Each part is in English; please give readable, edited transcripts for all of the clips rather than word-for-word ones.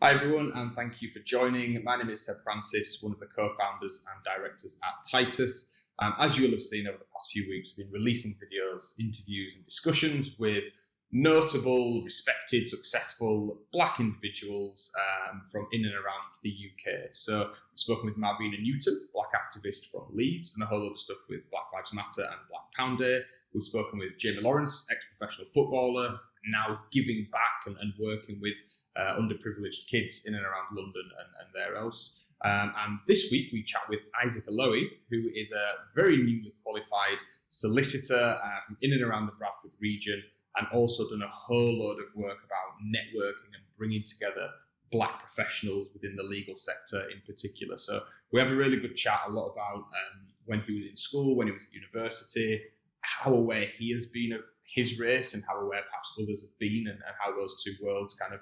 Hi everyone, and thank you for joining. My name is Seb Francis, one of the co-founders and directors at Titus. As you will have seen over the past few weeks, we've been releasing videos, interviews and discussions with notable, respected, successful Black individuals from in and around the UK. So we've spoken with Marvina Newton, Black activist from Leeds, and a whole lot of stuff with Black Lives Matter and Black Pound Day. We've spoken with Jamie Lawrence, ex-professional footballer, now giving back and working with underprivileged kids in and around London and there else. And this week we chat with Isaac Eloi, who is a very newly qualified solicitor from in and around the Bradford region, and also done a whole load of work about networking and bringing together Black professionals within the legal sector in particular. So we have a really good chat, a lot about when he was in school, when he was at university, how aware he has been of his race and how aware perhaps others have been, and how those two worlds kind of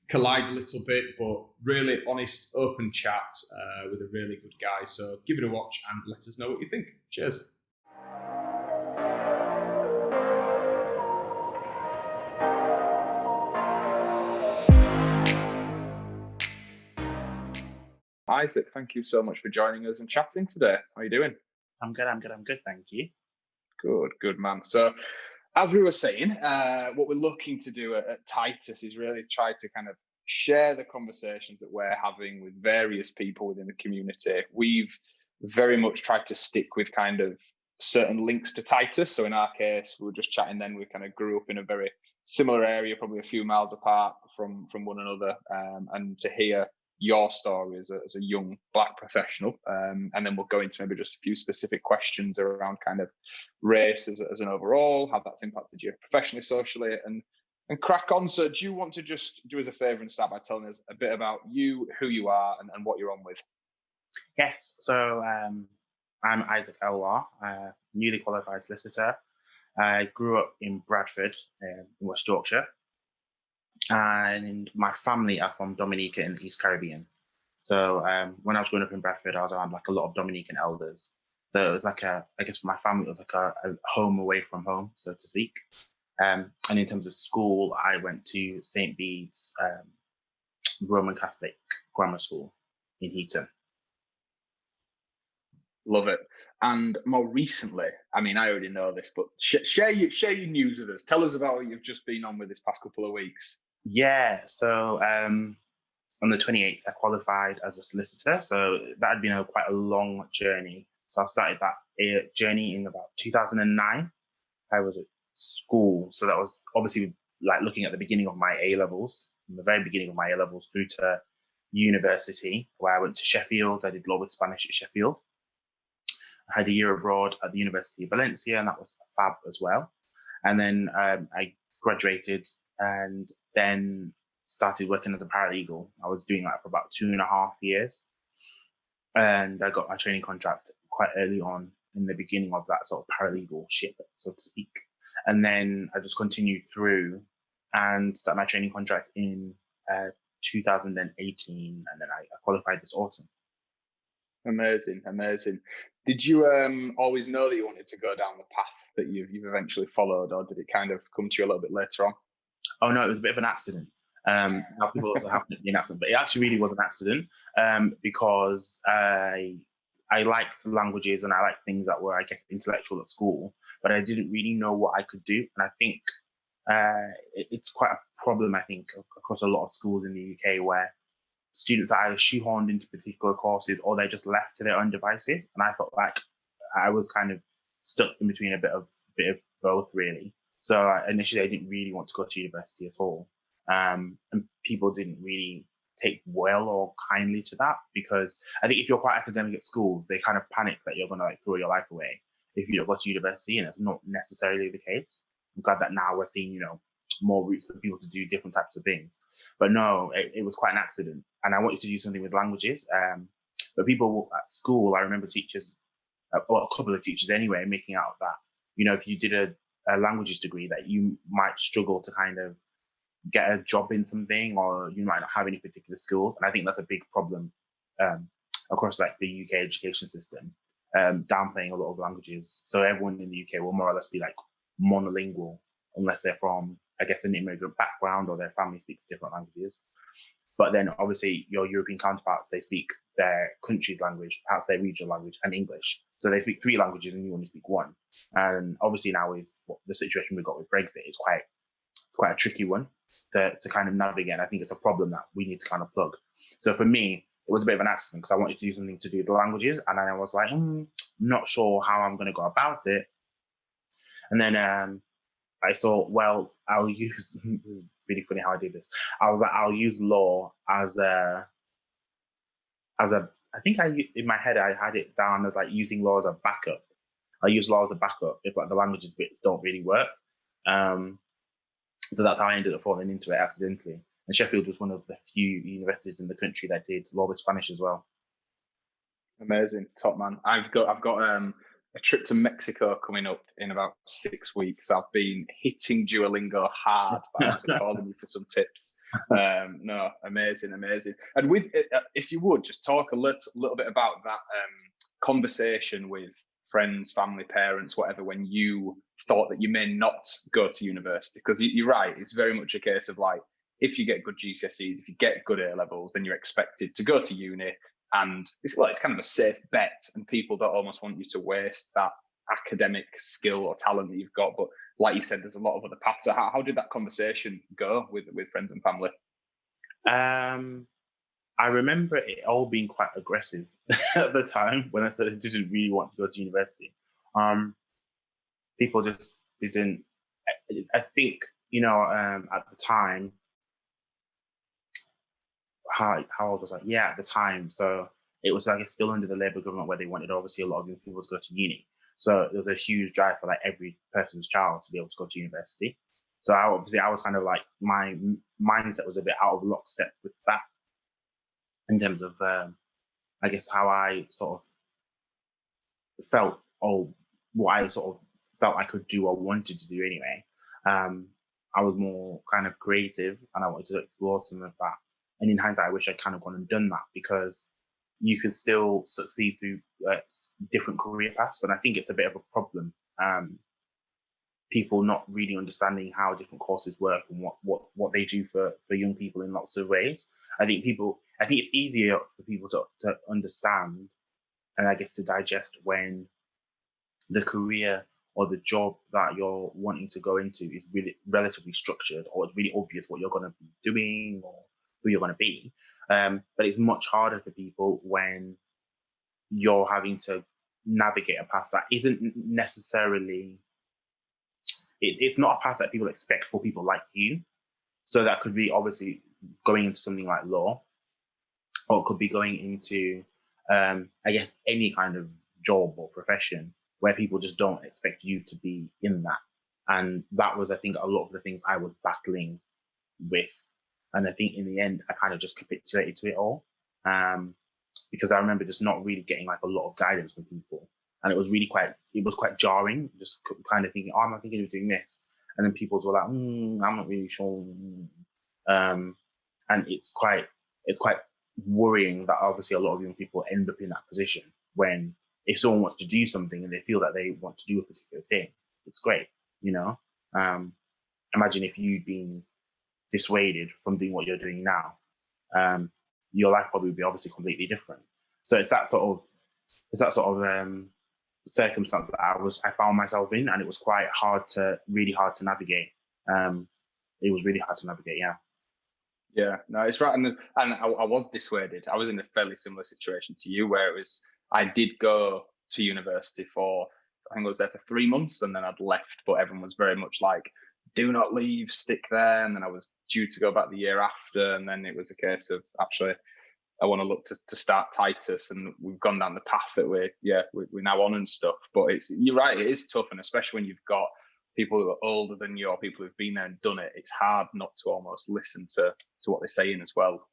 collide a little bit, but really honest, open chat with a really good guy. So give it a watch and let us know what you think. Cheers. Isaac, thank you so much for joining us and chatting today. How are you doing? I'm good, thank you. Good man. So as we were saying, what we're looking to do at Titus is really try to kind of share the conversations that we're having with various people within the community. We've very much tried to stick with kind of certain links to Titus. So in our case, we were just chatting then, we kind of grew up in a very similar area, probably a few miles apart from one another, and to hear your story as a young Black professional, and then we'll go into maybe just a few specific questions around kind of race as an overall, how that's impacted you professionally, socially, and crack on. So do you want to just do us a favour and start by telling us a bit about you, who you are, and what you're on with? Yes, so I'm Isaac Eloi, newly qualified solicitor. I grew up in Bradford, in West Yorkshire, and my family are from Dominica in the East Caribbean. So when I was growing up in Bradford, I was around like a lot of Dominican elders. So it was like I guess for my family, it was like a home away from home, so to speak. And in terms of school, I went to St. Bede's Roman Catholic Grammar School in Heaton. Love it. And more recently, I mean, I already know this, but share your news with us. Tell us about what you've just been on with this past couple of weeks. Yeah, so on the 28th, I qualified as a solicitor. So that had been quite a long journey. So I started that journey in about 2009. I was at school. So that was obviously like looking at the beginning of my A-levels, from the very beginning of my A-levels through to university, where I went to Sheffield. I did law with Spanish at Sheffield. I had a year abroad at the University of Valencia, and that was fab as well. And then I graduated and then started working as a paralegal. I was doing that for about 2.5 years. And I got my training contract quite early on in the beginning of that sort of paralegal ship, so to speak. And then I just continued through and started my training contract in 2018. And then I qualified this autumn. Amazing. Did you always know that you wanted to go down the path that you've eventually followed, or did it kind of come to you a little bit later on? Oh no, it was a bit of an accident. Now people also have it be an accident, but it actually really was an accident because I liked languages and I liked things that were, I guess, intellectual at school, but I didn't really know what I could do. And I think it's quite a problem, I think, across a lot of schools in the UK where students are either shoehorned into particular courses or they're just left to their own devices. And I felt like I was kind of stuck in between a bit of both, really. So initially, I didn't really want to go to university at all. And people didn't really take well or kindly to that, because I think if you're quite academic at schools, they kind of panic that you're going to like throw your life away if you don't go to university, and it's not necessarily the case. I'm glad that now we're seeing, more routes for people to do different types of things. But no, it was quite an accident. And I wanted to do something with languages. But people at school, I remember teachers, well, a couple of teachers anyway, making out that, if you did a languages degree, that you might struggle to kind of get a job in something, or you might not have any particular skills. And I think that's a big problem across like the UK education system, downplaying a lot of languages. So everyone in the UK will more or less be like monolingual, unless they're from, I guess, an immigrant background or their family speaks different languages. But then obviously your European counterparts, they speak their country's language, perhaps their regional language, and English. So they speak 3 languages and you only speak 1. And obviously now with the situation we've got with Brexit, it's quite a tricky one to kind of navigate. And I think it's a problem that we need to kind of plug. So for me, it was a bit of an accident because I wanted to do something to do with the languages. And then I was like, not sure how I'm going to go about it. And then I thought, well, I'll use, this is really funny how I did this. I was like, I'll use law as a, I think in my head, I had it down as like using law as a backup. I use law as a backup if like the languages bits don't really work. So that's how I ended up falling into it accidentally. And Sheffield was one of the few universities in the country that did law with Spanish as well. Amazing, top man. I've got a trip to Mexico coming up in about 6 weeks. I've been hitting Duolingo hard, but I've been calling you for some tips. No, amazing. And with, if you would just talk a little bit about that conversation with friends, family, parents, whatever, when you thought that you may not go to university, because you're right, it's very much a case of like, if you get good GCSEs, if you get good A levels, then you're expected to go to uni. And it's kind of a safe bet, and people don't almost want you to waste that academic skill or talent that you've got. But like you said, there's a lot of other paths. So how did that conversation go with friends and family? I remember it all being quite aggressive at the time when I said I didn't really want to go to university. People just didn't. I think at the time. How old was I? Yeah, at the time. So it was, I guess, still under the Labour government where they wanted obviously a lot of young people to go to uni. So there was a huge drive for like every person's child to be able to go to university. So I was kind of like, my mindset was a bit out of lockstep with that in terms of, I guess, how I sort of felt, or what I sort of felt I could do or wanted to do anyway. I was more kind of creative and I wanted to explore some of that. And in hindsight, I wish I'd kind of gone and done that, because you can still succeed through different career paths. And I think it's a bit of a problem. People not really understanding how different courses work and what they do for young people in lots of ways. I think it's easier for people to understand and I guess to digest when the career or the job that you're wanting to go into is really relatively structured, or it's really obvious what you're going to be doing or who you're going to be. But it's much harder for people when you're having to navigate a path that isn't necessarily, it's not a path that people expect for people like you. So that could be obviously going into something like law, or it could be going into, I guess, any kind of job or profession where people just don't expect you to be in that. And that was, I think, a lot of the things I was battling with. And I think in the end, I kind of just capitulated to it all. Because I remember just not really getting like a lot of guidance from people. And it was quite jarring, just kind of thinking, I'm not thinking of doing this. And then people were like, I'm not really sure. And it's quite worrying that obviously a lot of young people end up in that position when if someone wants to do something and they feel that they want to do a particular thing, it's great, Imagine if you'd been dissuaded from doing what you're doing now, your life probably would be obviously completely different. So it's that sort of circumstance that I found myself in, and it was really hard to navigate. It was really hard to navigate, yeah. Yeah, no, it's right. And I was dissuaded. I was in a fairly similar situation to you, where I did go to university for, I think I was there for 3 months, and then I'd left, but everyone was very much like, do not leave, stick there. And then I was due to go back the year after, and then it was a case of, actually, I want to look to start Titus, and we've gone down the path that we're now on and stuff. But you're right, it is tough, and especially when you've got people who are older than you or people who've been there and done it, it's hard not to almost listen to what they're saying as well.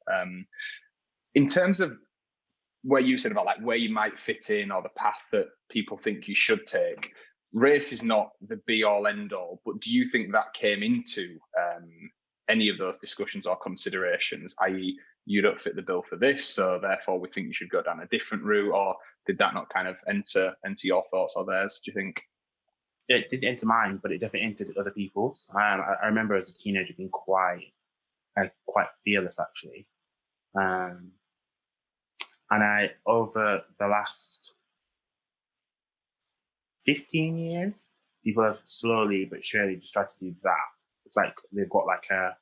In terms of where you said about like where you might fit in or the path that people think you should take, race is not the be all end all, but do you think that came into any of those discussions or considerations, i.e. you don't fit the bill for this, so therefore we think you should go down a different route, or did that not kind of enter your thoughts or theirs, do you think? It didn't enter mine, but it definitely entered other people's. I remember as a teenager being quite fearless, actually. And over the last 15 years, people have slowly but surely just tried to do that. It's like they've got like a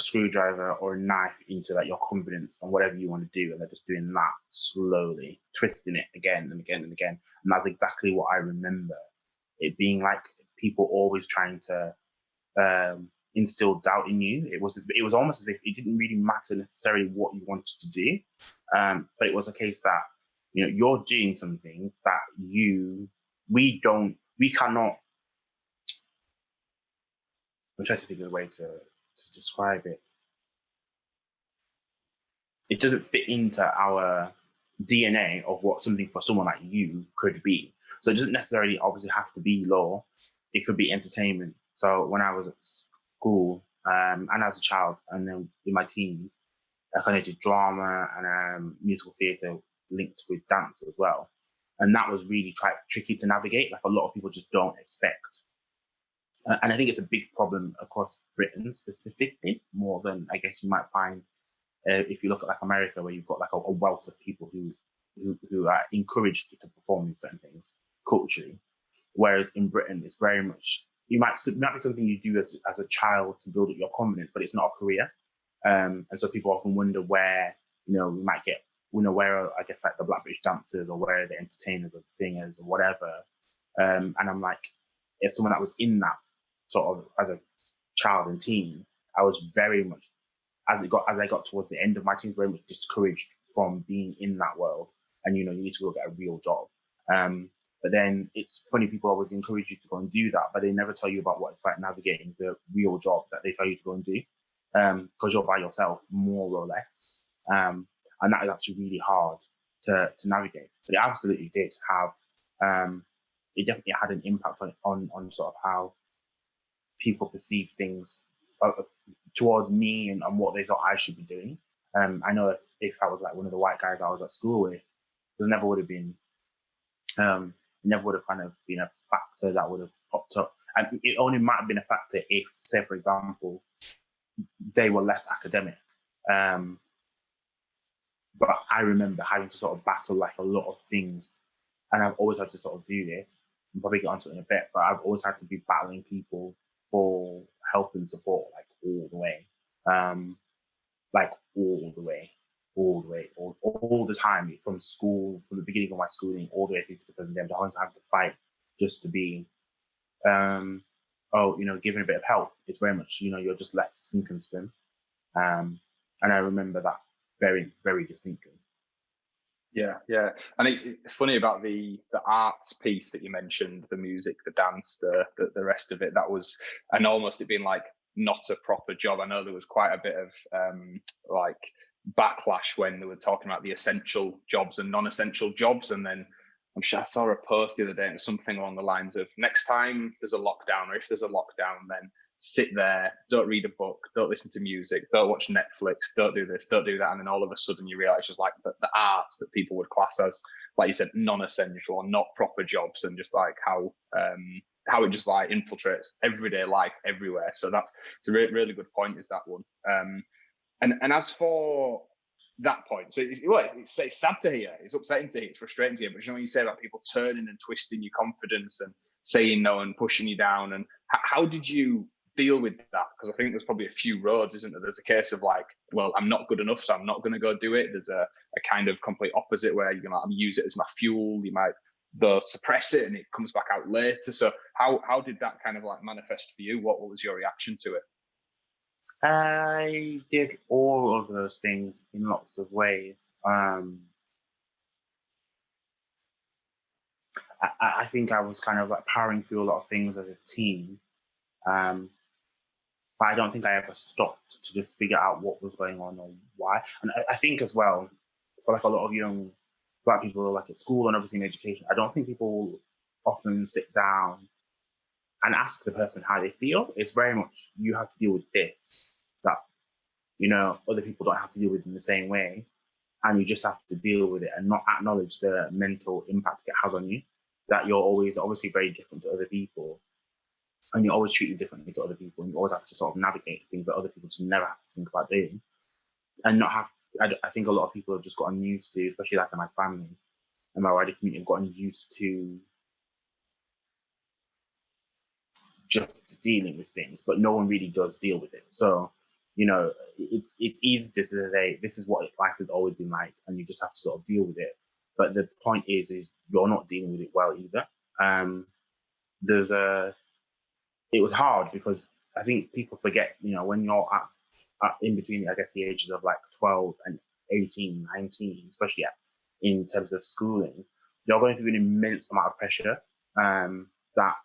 screwdriver or a knife into like your confidence and whatever you want to do, and they're just doing that slowly, twisting it again and again and again. And that's exactly what I remember it being like. People always trying to instill doubt in you. It was almost as if it didn't really matter necessarily what you wanted to do, but it was a case that you're doing something that we cannot. I'm trying to think of a way to describe it. It doesn't fit into our DNA of what something for someone like you could be. So it doesn't necessarily obviously have to be law. It could be entertainment. So when I was at school and as a child, and then in my teens, I kind of did drama and musical theatre linked with dance as well. And that was really tricky to navigate. Like a lot of people just don't expect. And I think it's a big problem across Britain specifically, more than I guess you might find if you look at like America, where you've got like a wealth of people who are encouraged to perform in certain things culturally. Whereas in Britain, it's very much, it might be something you do as a child to build up your confidence, but it's not a career. And so people often wonder where, we might get, where are, I guess, like the Black British dancers, or where are the entertainers or the singers or whatever. And I'm like, as someone that was in that sort of as a child and teen, I was very much, as I got towards the end of my teens, very much discouraged from being in that world. And, you need to go get a real job. But then it's funny, people always encourage you to go and do that, but they never tell you about what it's like navigating the real job that they tell you to go and do, because you're by yourself, more or less. And that is actually really hard to navigate. But it absolutely did have, it definitely had an impact on sort of how people perceive things towards me and what they thought I should be doing. I know if I was like one of the white guys I was at school with, there never would have been, never would have kind of been a factor that would have popped up. And it only might have been a factor if, say, for example, they were less academic. But I remember having to sort of battle like a lot of things. And I've always had to sort of do this. I'll probably get onto it in a bit, but I've always had to be battling people for help and support, like all the way. Like all the time, from school, from the beginning of my schooling, all the way through to the present day. I always have to fight just to be, given a bit of help. It's very much, you're just left to sink and swim. And I remember that very, very distinctly. Yeah. And it's funny about the arts piece that you mentioned, the music, the dance, the rest of it. That was, and almost it being like not a proper job. I know there was quite a bit of like backlash when they were talking about the essential jobs and non-essential jobs. And then I'm sure I saw a post the other day, and it was something along the lines of, next time there's a lockdown, or if there's a lockdown, then sit there, don't read a book, don't listen to music, don't watch Netflix, don't do this, don't do that. And then all of a sudden you realize just like the arts that people would class as, like you said, non-essential or not proper jobs, and just like how it just like infiltrates everyday life everywhere. So it's a really good point, is that one. And as for that point, so it's sad to hear, it's upsetting to hear, it's frustrating to hear, but what you say about people turning and twisting your confidence and saying no and pushing you down, and how did you deal with that? Because I think there's probably a few roads, isn't there? There's a case of like, well, I'm not good enough, so I'm not going to go do it. There's a kind of complete opposite where you can like use it as my fuel. You might though suppress it and it comes back out later. So how did that kind of like manifest for you? What was your reaction to it? I did all of those things in lots of ways. I think I was kind of like powering through a lot of things as a teen. But I don't think I ever stopped to just figure out what was going on or why. And I think as well, for like a lot of young Black people, like at school and obviously in education, I don't think people often sit down and ask the person how they feel. It's very much, you have to deal with this, that, other people don't have to deal with in the same way. And you just have to deal with it and not acknowledge the mental impact it has on you, that you're always obviously very different to other people. And you're always treated differently to other people. And you always have to sort of navigate things that other people just never have to think about doing. And not have I think a lot of people have just gotten used to, especially like in my family and my wider community, have gotten used to just dealing with things, but no one really does deal with it. So, it's easy to say this is what life has always been like, and you just have to sort of deal with it. But the point is you're not dealing with it well either. It was hard because I think people forget, when you're at in between, I guess, the ages of like 12 and 18, 19, especially in terms of schooling, you're going through an immense amount of pressure that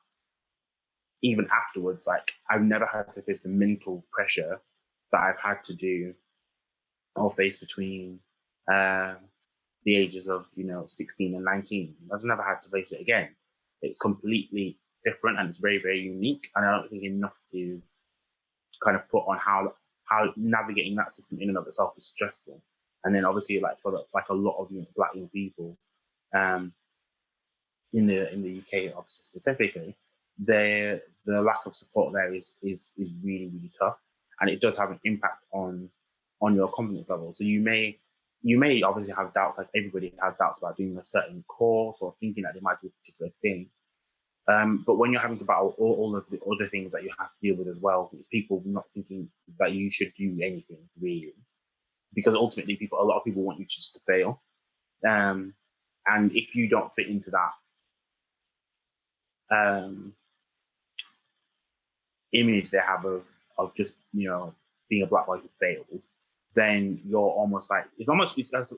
even afterwards, like I've never had to face the mental pressure that I've had to do or face between the ages of 16 and 19. I've never had to face it again. It's completely different and it's very, very unique. And I don't think enough is kind of put on how navigating that system in and of itself is stressful. And then obviously, like for a lot of Black young people in the UK, obviously specifically, the lack of support there is really, really tough, and it does have an impact on your confidence level. So you may obviously have doubts, like everybody has doubts about doing a certain course or thinking that they might do a particular thing. But when you're having to battle all of the other things that you have to deal with as well, it's people not thinking that you should do anything really, because ultimately a lot of people want you just to fail. And if you don't fit into that image they have of just being a Black boy who fails, then you're almost like it's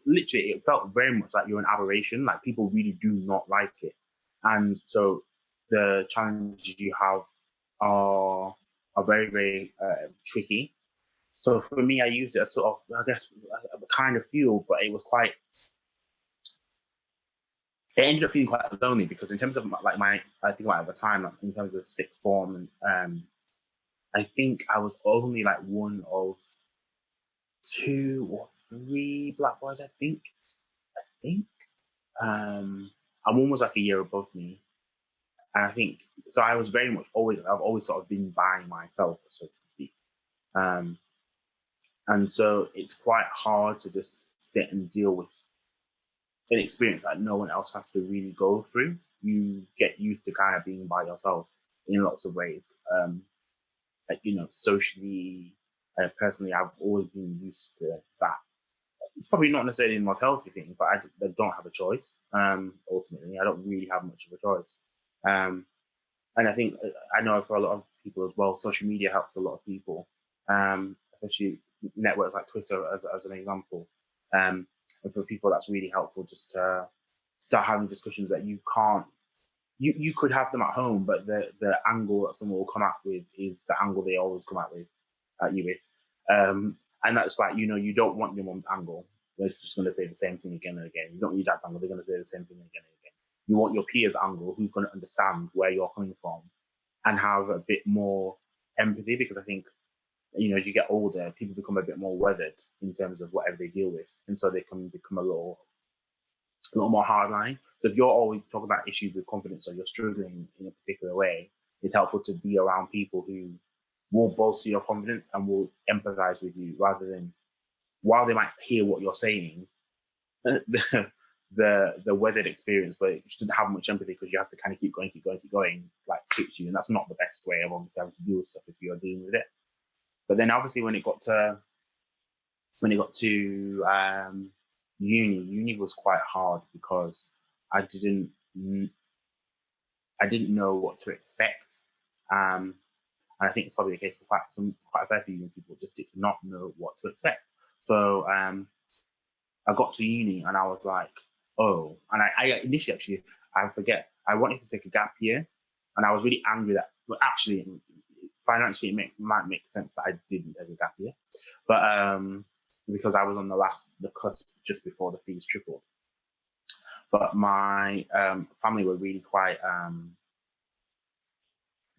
literally, it felt very much like you're an aberration. Like people really do not like it, and so the challenges you have are very, very tricky. So for me, I used it as sort of, I guess, a kind of fuel, but it ended up feeling quite lonely, because in terms of like I think about at the time, in terms of sixth form, I think I was only like one of 2 or 3 Black boys, I think. And one was like a year above me. And I think, so I was very much I've always sort of been by myself, so to speak. And so it's quite hard to just sit and deal with an experience that no one else has to really go through. You get used to kind of being by yourself in lots of ways. Socially, personally, I've always been used to that. It's probably not necessarily the most healthy thing, but I don't have a choice. Ultimately, I don't really have much of a choice. And I think, I know for a lot of people as well, social media helps a lot of people, especially networks like Twitter as an example. And for people, that's really helpful, just to start having discussions that you could have them at home, but the angle that someone will come out with is the angle they always come out with at you with. And that's like, you don't want your mom's angle. They're just going to say the same thing again and again. You don't want your dad's angle. They're going to say the same thing again and again. You want your peers' angle, who's going to understand where you're coming from and have a bit more empathy, because I think, as you get older, people become a bit more weathered in terms of whatever they deal with. And so they can become a little more hardline. So if you're always talking about issues with confidence or you're struggling in a particular way, it's helpful to be around people who will bolster your confidence and will empathize with you, rather than, while they might hear what you're saying, the weathered experience, but it just didn't have much empathy because you have to kind of keep going, like hits you. And that's not the best way of obviously having to deal with stuff if you're dealing with it. But then obviously when it got to uni was quite hard, because I didn't know what to expect. And I think it's probably the case for quite a fair few young people, just did not know what to expect. So I got to uni and I was like, oh, and I initially, actually, I forget, I wanted to take a gap year, and I was really angry that, well, actually, financially, it might make sense that I didn't take a gap year, but because I was on the cusp just before the fees tripled. But my family were really quite,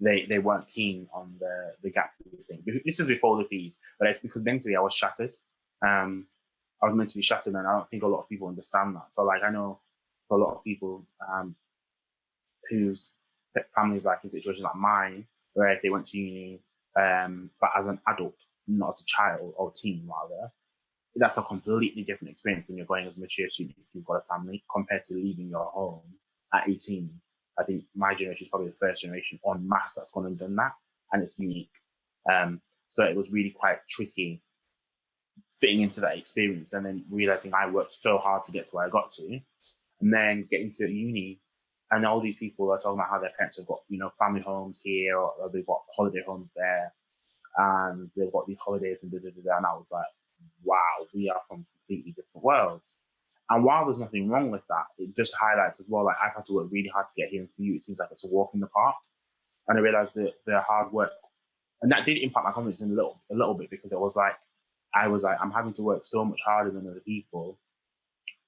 they weren't keen on the gap year thing. This was before the fees, but it's because mentally I was shattered. I was mentally shattered, and I don't think a lot of people understand that. So, like, I know for a lot of people whose families like in situations like mine, where if they went to uni, but as an adult, not as a child or teen rather, that's a completely different experience when you're going as a mature student if you've got a family compared to leaving your home at 18. I think my generation is probably the first generation en masse that's gone and done that, and it's unique. So it was really quite tricky fitting into that experience, and then realizing I worked so hard to get to where I got to, and then getting to uni, and all these people are talking about how their parents have got, family homes here, or they've got holiday homes there, and they've got these holidays and and I was like, wow, we are from completely different worlds. And while there's nothing wrong with that, it just highlights as well, like, I've had to work really hard to get here, and for you, it seems like it's a walk in the park. And I realized that the hard work, and that did impact my confidence in a little bit, because it was like, I'm having to work so much harder than other people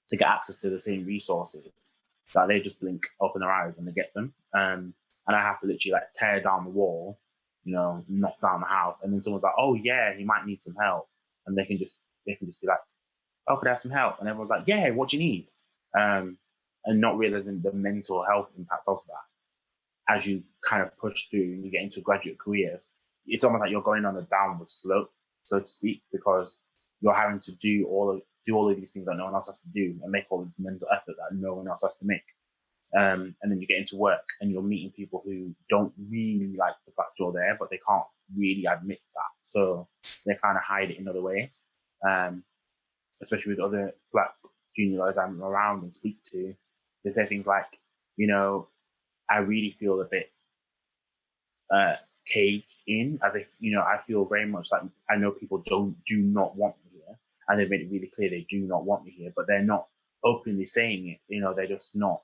to get access to the same resources that they just blink, open their eyes, and they get them. And I have to literally like tear down the wall, knock down the house, and then someone's like, "Oh yeah, he might need some help," and they can just be like, "Oh, could I have some help?" And everyone's like, "Yeah, what do you need?" And not realizing the mental health impact of that as you kind of push through and you get into graduate careers. It's almost like you're going on a downward slope, so to speak, because you're having to do all of these things that no one else has to do, and make all this mental effort that no one else has to make. And then you get into work and you're meeting people who don't really like the fact you're there, but they can't really admit that. So they kind of hide it in other ways. Especially with other Black junior lawyers I'm around and speak to, they say things like, I really feel a bit caged in, as if, I feel very much like I know people do not want me here, and they've made it really clear they do not want me here, but they're not openly saying it. They're just not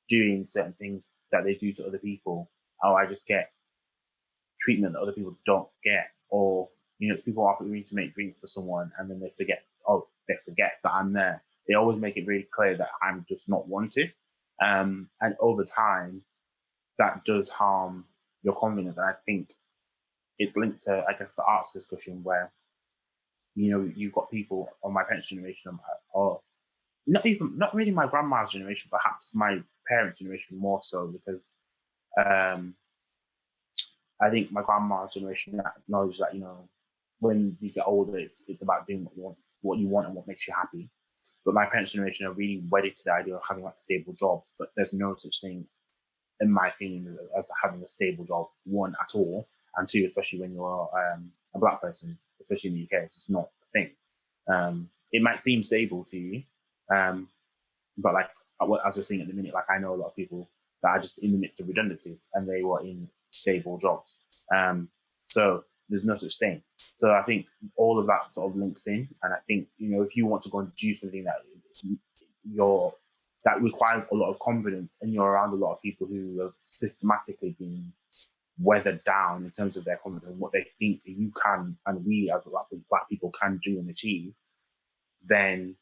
doing certain things that they do to other people. Oh, I just get treatment that other people don't get. Or, people offer me to make drinks for someone, and then they forget that I'm there. They always make it really clear that I'm just not wanted. And over time, that does harm your confidence. And I think it's linked to, I guess, the arts discussion where, you've got people on my parents' generation, or not really my grandma's generation, perhaps my parents' generation more so, because I think my grandma's generation acknowledges that, when you get older, it's about doing what you want and what makes you happy. But my parents' generation are really wedded to the idea of having like stable jobs, but there's no such thing, in my opinion, as having a stable job, one, at all, and two, especially when you're a Black person, especially in the UK, it's just not a thing. It might seem stable to you, but like, as we're seeing at the minute, like, I know a lot of people that are just in the midst of redundancies and they were in stable jobs. So there's no such thing. So I think all of that sort of links in. And I think, if you want to go and do something that requires a lot of confidence, and you're around a lot of people who have systematically been weathered down in terms of their confidence and what they think you can, and we as Black people can do and achieve, then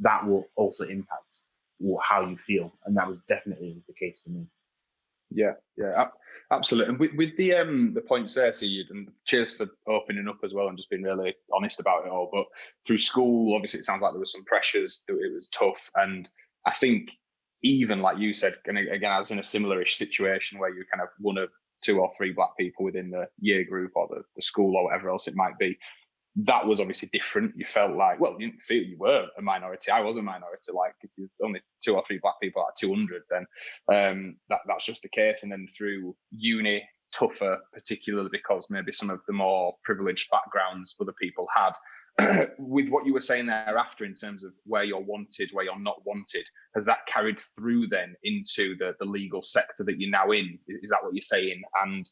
that will also impact how you feel. And that was definitely the case for me. Yeah, absolutely. And with the points there, Syed, and cheers for opening up as well and just being really honest about it all. But through school, obviously, it sounds like there were some pressures, that it was tough. And I think even like you said, and again, I was in a similar-ish situation where you're kind of one of 2 or 3 Black people within the year group or the school or whatever else it might be. That was obviously different. You felt like, well, you didn't feel you were a minority. I was a minority. Like, it's only 2 or 3 Black people out of 200. Then that's just the case. And then through uni, tougher, particularly because maybe some of the more privileged backgrounds other people had. With what you were saying thereafter in terms of where you're wanted, where you're not wanted, has that carried through then into the legal sector that you're now in? Is that what you're saying? And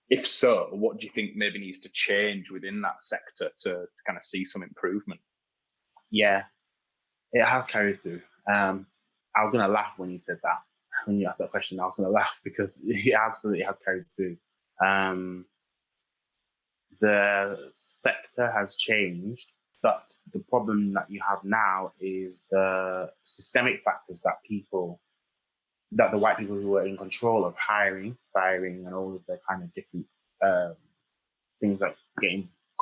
if so, what do you think maybe needs to change within that sector to kind of see some improvement? Yeah, it has carried through. I was going to laugh when you said that. When you asked that question, I was going to laugh because it absolutely has carried through. The sector has changed, but the problem that you have now is the systemic factors that the white people who are in control of hiring, firing, and all of the kind of different things like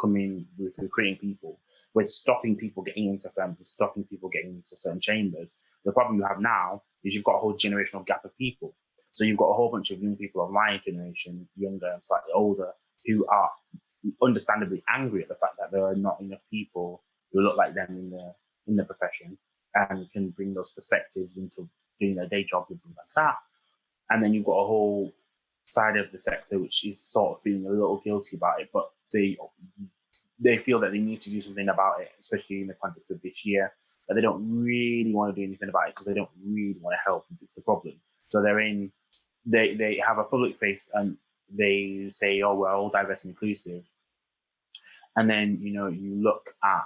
coming with recruiting people, with stopping people getting into firms and stopping people getting into certain chambers. The problem you have now is you've got a whole generational gap of people. So you've got a whole bunch of young people of my generation, younger and slightly older, who are understandably angry at the fact that there are not enough people who look like them in the profession and can bring those perspectives into doing their day job and things like that. And then you've got a whole side of the sector which is sort of feeling a little guilty about it, but they feel that they need to do something about it, especially in the context of this year, but they don't really want to do anything about it because they don't really want to help and fix the problem. So they have a public face and they say, oh, we're all diverse and inclusive. And then, you look at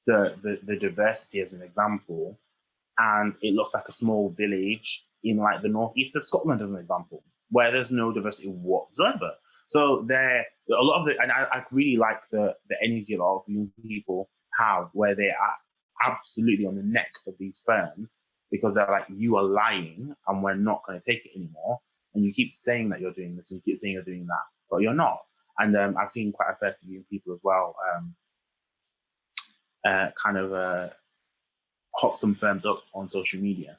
the diversity as an example, and it looks like a small village in like the northeast of Scotland as an example, where there's no diversity whatsoever. So a lot of it, and I really like the energy a lot of young people have, where they are absolutely on the neck of these firms because they're like, you are lying and we're not going to take it anymore. And you keep saying that you're doing this and you keep saying you're doing that, but you're not. And I've seen quite a fair few young people as well hop some firms up on social media.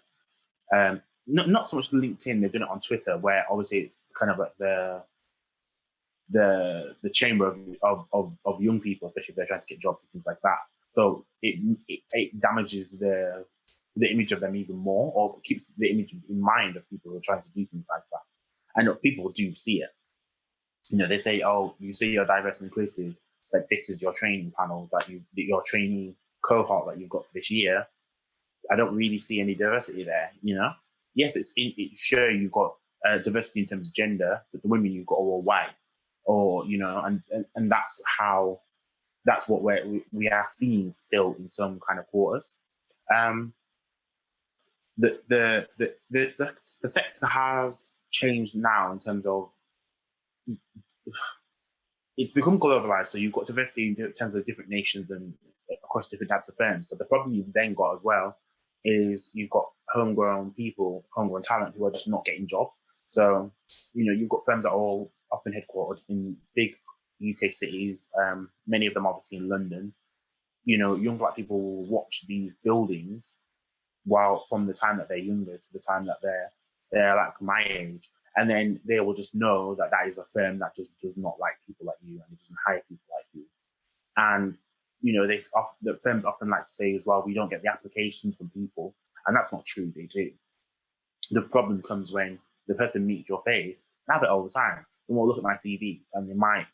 Not so much LinkedIn, they're doing it on Twitter, where obviously it's kind of like the chamber of young people, especially if they're trying to get jobs and things like that. So it damages the image of them even more, or keeps the image in mind of people who are trying to do things like that. I know people do see it. They say, oh, you say you're diverse and inclusive, but this is your training panel, your training cohort that you've got for this year. I don't really see any diversity there, Yes, it's sure you've got diversity in terms of gender, but the women you've got are all white, or and that's what we are seeing still in some kind of quarters. The sector has changed now in terms of it's become globalized. So you've got diversity in terms of different nations and across different types of firms. But the problem you've then got as well is you've got homegrown talent who are just not getting jobs. So, you've got firms that are all up and headquartered in big UK cities, many of them obviously in London. Young Black people will watch these buildings while from the time that they're younger to the time that they're like my age. And then they will just know that is a firm that just does not like people like you and it doesn't hire people like you. And, the firms often like to say as well, we don't get the applications from people. And that's not true, they do. The problem comes when the person meets your face. I have it all the time. They will look at my CV and they might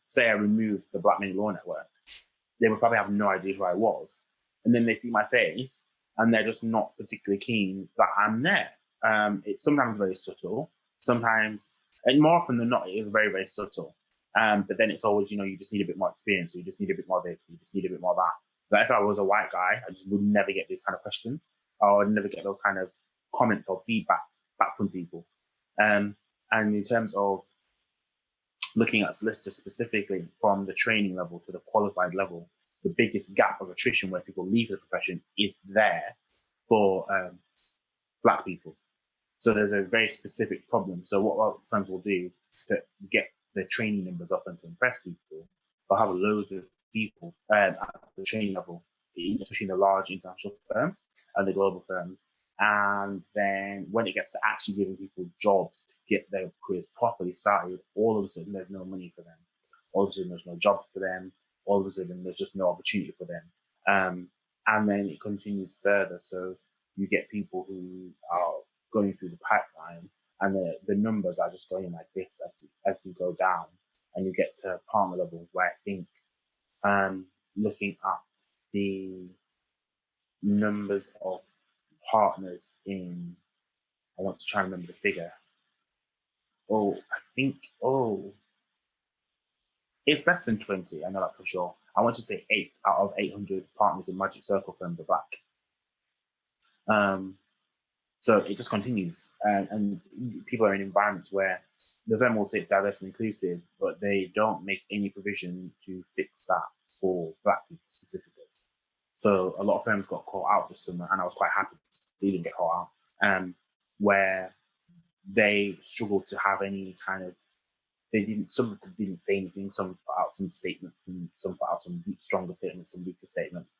say I removed the Black Men Law Network. They would probably have no idea who I was. And then they see my face and they're just not particularly keen that I'm there. It's sometimes very subtle. Sometimes, and more often than not, it is very, very subtle. But then it's always, you just need a bit more experience. So you just need a bit more this. You just need a bit more that. But if I was a white guy, I just would never get these kind of questions. Or I'd never get those kind of comments or feedback back from people. And in terms of looking at solicitors specifically from the training level to the qualified level, the biggest gap of attrition where people leave the profession is there for Black people. So there's a very specific problem. So what firms will do to get the training numbers up and to impress people, they'll have loads of people at the training level, especially in the large international firms and the global firms. And then when it gets to actually giving people jobs to get their careers properly started, all of a sudden there's no money for them. All of a sudden there's no job for them. All of a sudden there's just no opportunity for them. And then it continues further. So you get people who are going through the pipeline and the numbers are just going like this as you go down. And you get to partner level where I think looking at the numbers of partners in, I want to try and remember the figure. It's less than 20, I know that for sure. I want to say 8 out of 800 partners in Magic Circle firms are Black. So it just continues. And people are in environments where the firm will say it's diverse and inclusive, but they don't make any provision to fix that for Black people specifically. So a lot of firms got caught out this summer, and I was quite happy to see them get caught out, where they struggled to have any kind of, some didn't say anything, some put out some statements, and some put out some stronger statements, some weaker statements.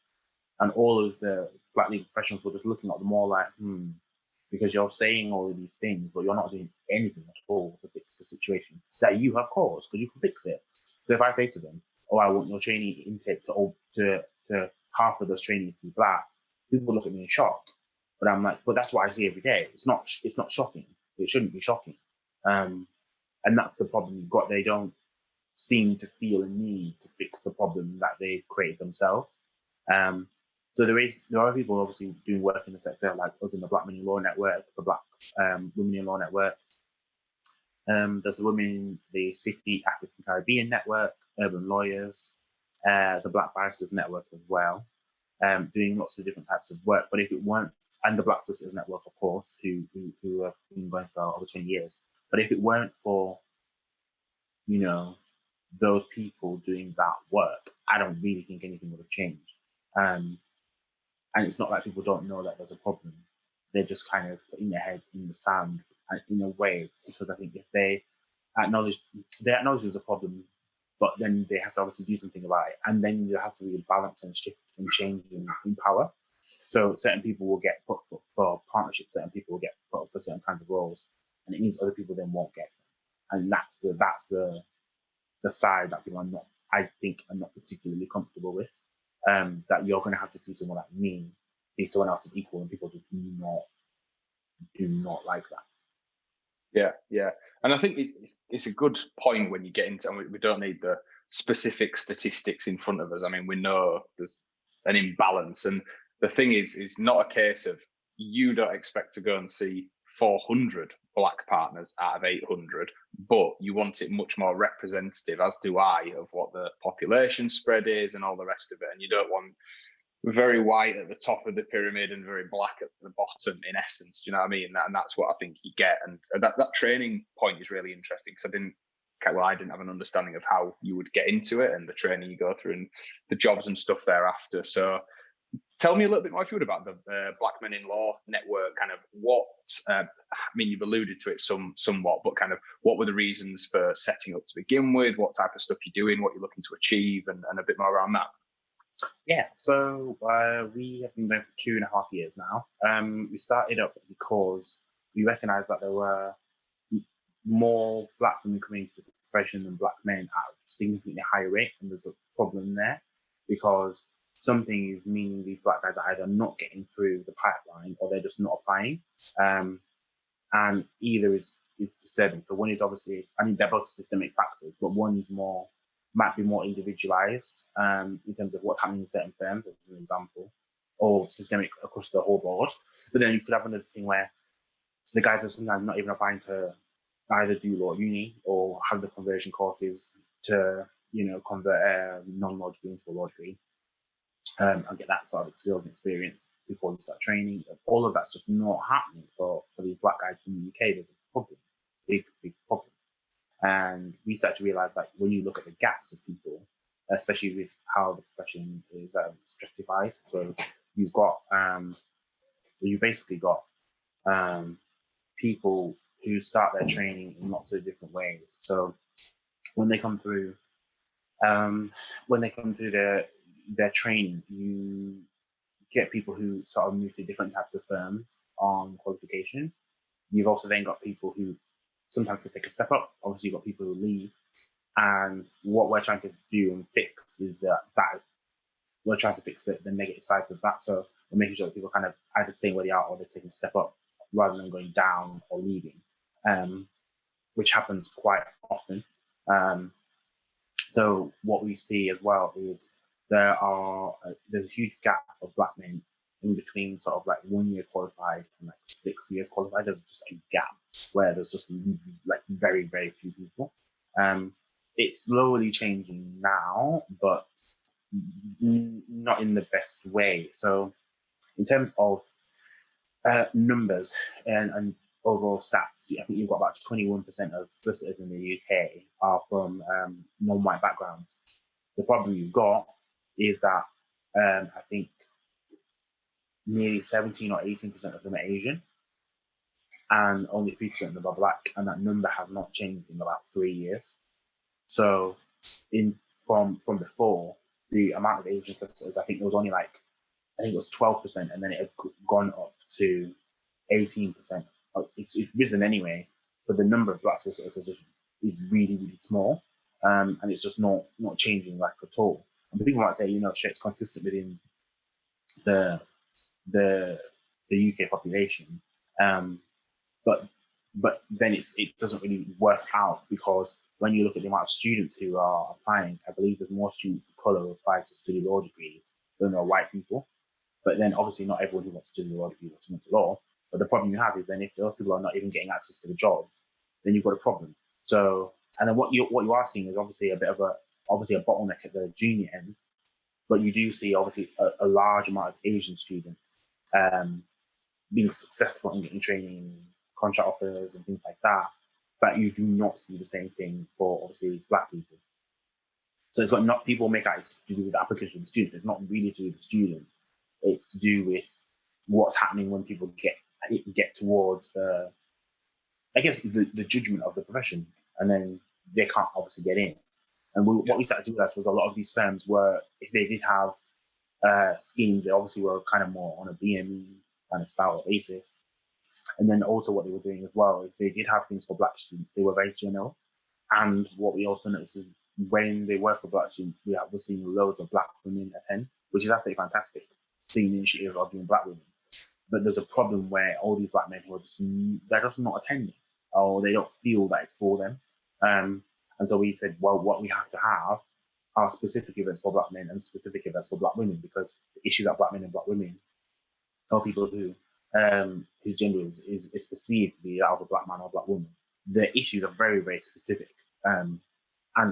And all of the Black legal professionals were just looking at them all like, because you're saying all of these things, but you're not doing anything at all to fix the situation that you have caused, because you can fix it. So if I say to them, oh, I want your training intake to half of those trainees to be black, people look at me in shock. But I'm like, but that's what I see every day. It's not shocking. It shouldn't be shocking. And that's the problem you've got. They don't seem to feel a need to fix the problem that they've created themselves. So there are people obviously doing work in the sector, like us in the Black Men in Law Network, the Black Women in Law Network. There's the Women in the City African Caribbean Network, Urban Lawyers, the Black Barristers Network as well, doing lots of different types of work. But if it weren't, and the Black Solicitors Network, of course, who have been going for over 20 years. But if it weren't for, those people doing that work, I don't really think anything would have changed. And it's not like people don't know that there's a problem. They're just kind of putting their head in the sand in a way, because I think if they acknowledge there's a problem, but then they have to obviously do something about it. And then you have to really balance and shift and change in power. So certain people will get put for partnerships, certain people will get put up for certain kinds of roles, and it means other people then won't get them. And that's the side that people I think are not particularly comfortable with. That you're going to have to see someone like me be someone else's equal, and people just do not like that. Yeah. And I think it's a good point when you get into, and we don't need the specific statistics in front of us. I mean, we know there's an imbalance, and the thing is not a case of you don't expect to go and see 400 black partners out of 800, but you want it much more representative, as do I, of what the population spread is and all the rest of it. And you don't want very white at the top of the pyramid and very black at the bottom, in essence. Do you know what I mean? And that's what I think you get. And that training point is really interesting, because I didn't have an understanding of how you would get into it and the training you go through and the jobs and stuff thereafter. So tell me a little bit more, if you would, about the Black Men in Law Network. Kind of what, you've alluded to it somewhat, but kind of what were the reasons for setting up to begin with? What type of stuff you're doing? What you're looking to achieve, and a bit more around that. Yeah, so we have been going for 2.5 years now. We started up because we recognised that there were more black women coming into the profession than black men at a significantly higher rate, and there's a problem there, because something is meaning these black guys are either not getting through the pipeline or they're just not applying. And either is disturbing. So one is obviously, they're both systemic factors, but one is might be more individualized in terms of what's happening in certain firms, as an example, or systemic across the whole board. But then you could have another thing where the guys are sometimes not even applying to either do law at uni or have the conversion courses to, convert a non-law degree into a law degree. And get that sort of skills and experience before you start training. All of that's just not happening for these black guys in the UK. There's a problem, big problem. And we start to realize that when you look at the gaps of people, especially with how the profession is stratified, so you've got, you basically got people who start their training in lots of different ways. So when they come through, their training, you get people who sort of move to different types of firms on qualification. You've also then got people who sometimes could take a step up. Obviously, you've got people who leave. And what we're trying to do and fix is that we're trying to fix the negative sides of that. So we're making sure that people kind of either staying where they are or they're taking a step up rather than going down or leaving, which happens quite often. So what we see as well is there's a huge gap of black men in between sort of like 1 year qualified and like 6 years qualified. There's just a gap where there's just like very, very few people. It's slowly changing now, but not in the best way. So in terms of numbers and overall stats, I think you've got about 21% of solicitors in the UK are from non-white backgrounds. The problem you've got is that I think nearly 17 or 18% of them are Asian, and only 3% of them are black, and that number has not changed in about 3 years. So from before, the amount of Asian solicitors, I think it was only I think it was 12%, and then it had gone up to 18%. It's risen anyway, but the number of black solicitors is really, really small. and it's just not changing like at all. And people might say, it's consistent within the UK population, but then it doesn't really work out, because when you look at the amount of students who are applying, I believe there's more students of colour who apply to study law degrees than there are white people. But then obviously not everyone who wants to study law degree wants to go into law. But the problem you have is then if those people are not even getting access to the jobs, then you've got a problem. So, and then what you are seeing is obviously a bottleneck at the junior end, but you do see obviously a large amount of Asian students being successful in getting training, contract offers and things like that. But you do not see the same thing for obviously Black people. So it's got not people make out it's to do with the application of the students. It's not really to do with the students. It's to do with what's happening when people get towards the judgment of the profession, and then they can't obviously get in. And what we started to realize was a lot of these firms were, if they did have schemes, they obviously were kind of more on a BME kind of style basis. And then also what they were doing as well, if they did have things for Black students, they were very general. And what we also noticed is when they were for Black students, we're seeing loads of Black women attend, which is absolutely fantastic, seeing the initiative of doing Black women. But there's a problem where all these Black men who are they're just not attending, or they don't feel that it's for them. And so we said, well, what we have to have are specific events for Black men and specific events for Black women, because the issues that Black men and Black women, or people who whose gender is perceived to be that of a Black man or Black woman, the issues are very, very specific. And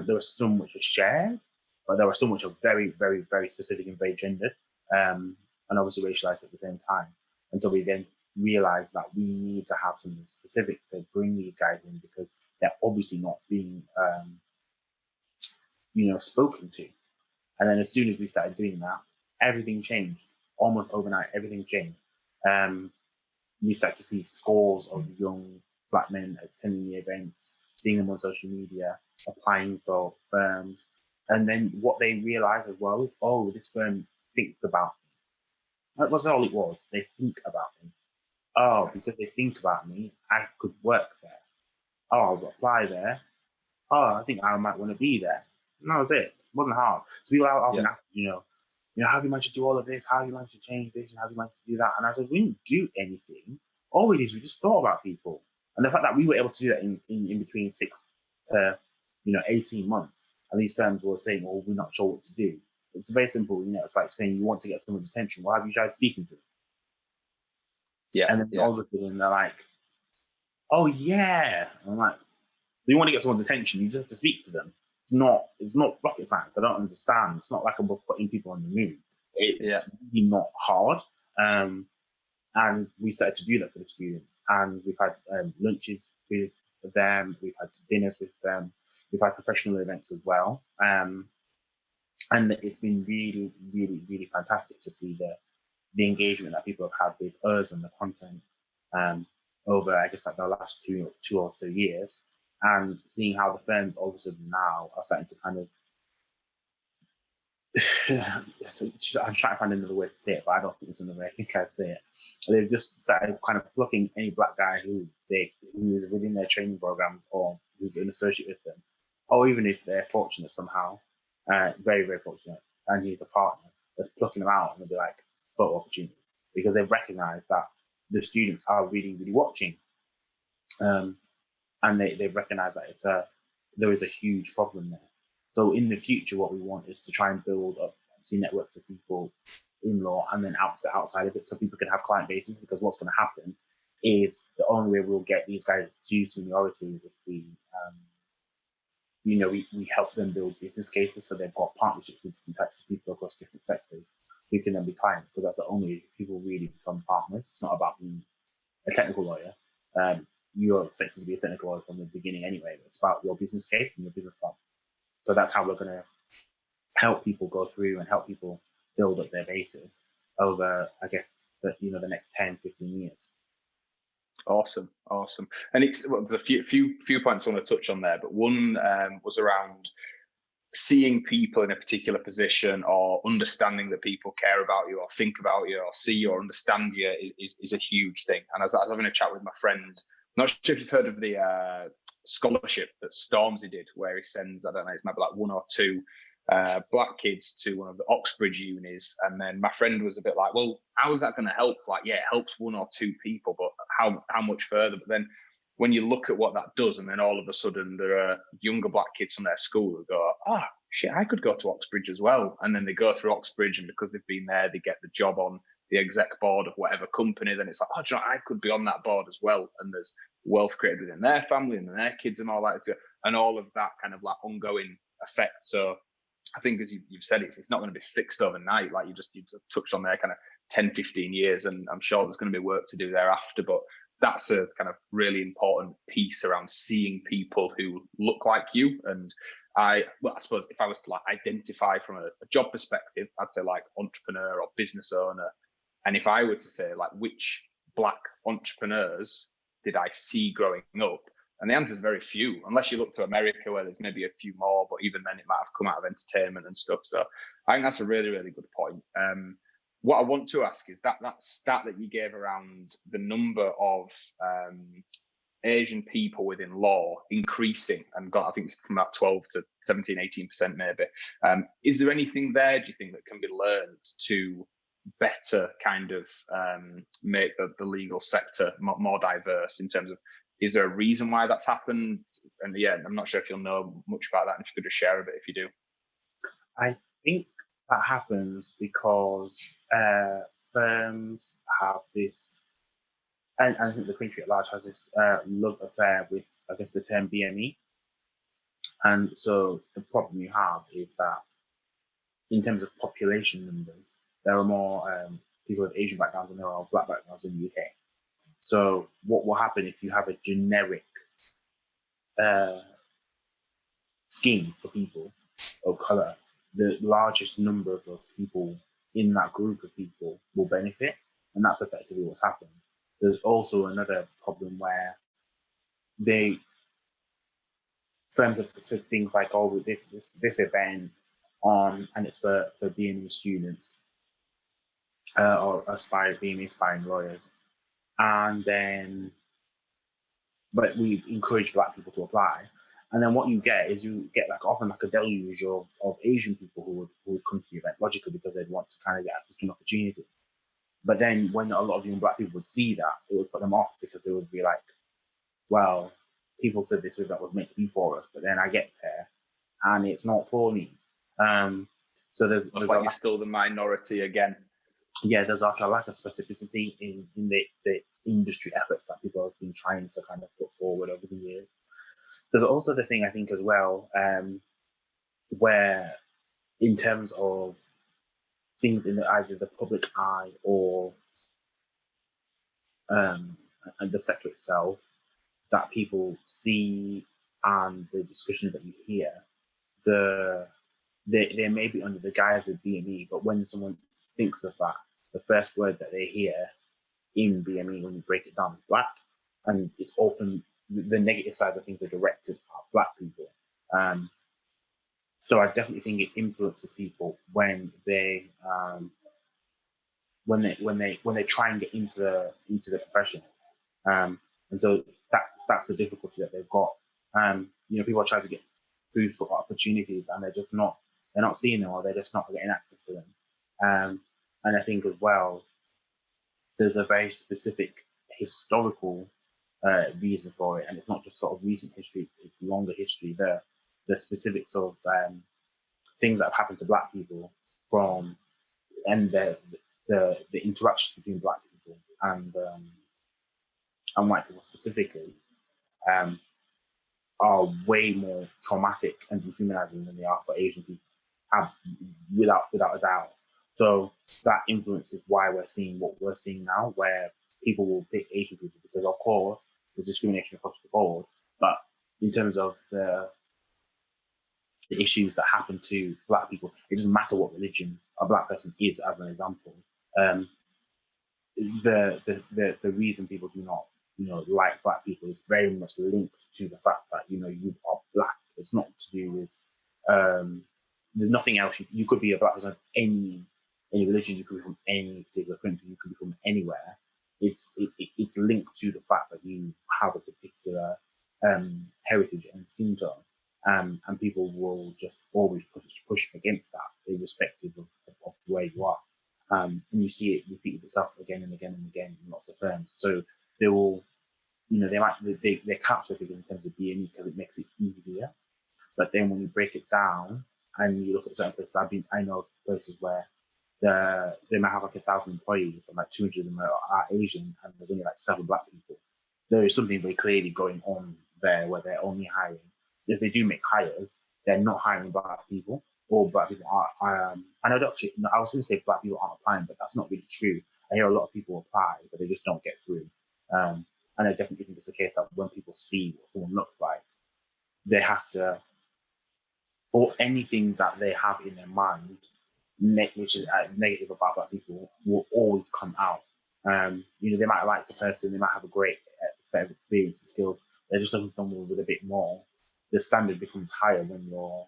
there was so much shared, but there was so much of very, very, very specific and very gendered, and obviously racialized at the same time. And so we then realized that we need to have something specific to bring these guys in, because they're obviously not being, spoken to. And then as soon as we started doing that, everything changed. Almost overnight, everything changed. We started to see scores of young Black men attending the events, seeing them on social media, applying for firms. And then what they realized as well is, oh, this firm thinks about me. That was all it was. They think about me. Oh, because they think about me, I could work there. Oh, I'll apply there. Oh, I think I might want to be there. And that was it. It wasn't hard. So people often ask, how have you managed to do all of this? How have you managed to change this? And how have you managed to do that? And I said, we didn't do anything. All we did is we just thought about people. And the fact that we were able to do that in between 6 to 18 months, and these firms were saying, well, we're not sure what to do. It's very simple. It's like saying you want to get someone's attention. Well, have you tried speaking to them? Yeah. And then all of a sudden they're like, oh yeah. And I'm like, you want to get someone's attention, you just have to speak to them. It's not rocket science. I don't understand. It's not like I'm putting people on the moon. It's really not hard. And we started to do that for the students. And we've had lunches with them. We've had dinners with them. We've had professional events as well. And it's been really, really, really fantastic to see the engagement that people have had with us and the content over, I guess, like the last two or so years. And seeing how the firms all of a sudden now are starting to kind of, I'm trying to find another way to say it, but I don't think it's another way I think I'd say it. They've just started kind of plucking any Black guy who is within their training program or who's an associate with them, or even if they're fortunate somehow, very, very fortunate, and he's a partner, they're plucking them out and they'll be like, photo opportunity, because they recognize that the students are really, really watching. And they recognize that there is a huge problem there. So in the future, what we want is to try and build up networks of people in law, and then outside of it, so people can have client bases. Because what's going to happen is the only way we'll get these guys to seniority is if we help them build business cases, so they've got partnerships with different types of people across different sectors who can then be clients. Because that's the only way people really become partners. It's not about being a technical lawyer. You're expected to be a technical lawyer from the beginning anyway. It's about your business case and your business plan. So that's how we're going to help people go through and help people build up their bases over, I guess, the next 10, 15 years. Awesome. And there's a few points I want to touch on there, but one was around seeing people in a particular position, or understanding that people care about you or think about you or see you or understand you is a huge thing. And as I was having a chat with my friend, not sure if you've heard of the scholarship that Stormzy did, where he sends, I don't know, it's maybe like 1 or 2 black kids to one of the Oxbridge unis. And then my friend was a bit like, well, how is that going to help? Like, yeah, it helps 1 or 2 people, but how much further? But then when you look at what that does, and then all of a sudden there are younger black kids from their school who go, shit, I could go to Oxbridge as well. And then they go through Oxbridge, and because they've been there, they get the job on the exec board of whatever company. Then it's like, do you know, I could be on that board as well. And there's wealth created within their family and their kids and all that, and all of that kind of like ongoing effect. So I think, as you've said, it's not going to be fixed overnight. Like you touched on there, kind of 10, 15 years, and I'm sure there's going to be work to do thereafter. But that's a kind of really important piece around seeing people who look like you. And I suppose if I was to like identify from a job perspective, I'd say like entrepreneur or business owner. And if I were to say like which black entrepreneurs did I see growing up? And the answer is very few, unless you look to America where there's maybe a few more, but even then it might have come out of entertainment and stuff. So I think that's a really, really good point. What I want to ask is that stat that you gave around the number of Asian people within law increasing and got, I think it's from about 12 to 17, 18% maybe. Is there anything there, do you think, that can be learned to better kind of make the legal sector more diverse in terms of, is there a reason why that's happened? And yeah, I'm not sure if you'll know much about that, and if you could just share a bit if you do. I think that happens because firms have this, and I think the country at large has this love affair with, I guess, the term BME. And so the problem you have is that in terms of population numbers, there are more people with Asian backgrounds than there are black backgrounds in the UK. So what will happen if you have a generic scheme for people of colour? The largest number of those people in that group of people will benefit, and that's effectively what's happened. There's also another problem where firms have said things like, "Oh, this event on, and it's for BME students or BME aspiring lawyers," and then, but we encourage black people to apply. And then what you get is like often like a deluge of Asian people who would come to the event logically because they'd want to kind of get access to an opportunity. But then when a lot of young black people would see that, it would put them off because they would be like, well, people said this event was meant to be for us, but then I get there and it's not for me. So there's like you're still the minority again. Yeah, there's like a lack of specificity in the industry efforts that people have been trying to kind of put forward over the years. There's also the thing, I think, as well, where in terms of things in either the public eye or the sector itself, that people see and the discussion that you hear, they may be under the guise of BME, but when someone thinks of that, the first word that they hear in BME when you break it down is black, and it's often the negative side of things are directed at black people. So I definitely think it influences people when they try and get into the profession, and so that's the difficulty that they've got. People are trying to get food for opportunities, and they're not seeing them, or they're just not getting access to them. And I think as well, there's a very specific historical reason for it, and it's not just sort of recent history; it's longer history. The specifics of things that have happened to black people and the interactions between black people and white people specifically are way more traumatic and dehumanizing than they are for Asian people, without a doubt. So that influences why we're seeing what we're seeing now, where people will pick Asian people because, of course, there's discrimination across the board. But in terms of the issues that happen to black people, it doesn't matter what religion a black person is, as an example. The reason people do not, like black people is very much linked to the fact that, you are black. It's not to do with, there's nothing else. You could be a black person of any religion, you could be from any particular country, you could be from anywhere. It's linked to the fact that you have a particular heritage and skin tone. And people will just always push against that, irrespective of where you are. And you see it repeat itself again and again and again in lots of firms. So they will, they capture it in terms of BME because it makes it easier. But then when you break it down and you look at certain places, I know places where they might have like 1,000 employees and like 200 of them are Asian and there's only like 7 Black people. There is something very clearly going on there where they're only hiring. If they do make hires, they're not hiring Black people, or Black people are. I know actually, I was going to say Black people aren't applying, but that's not really true. I hear a lot of people apply, but they just don't get through. And I definitely think it's the case that when people see what someone looks like, they have to, or anything that they have in their mind, which is negative about Black people, will always come out. They might like the person, they might have a great set of experience and skills. They're just looking for someone with a bit more. The standard becomes higher when you're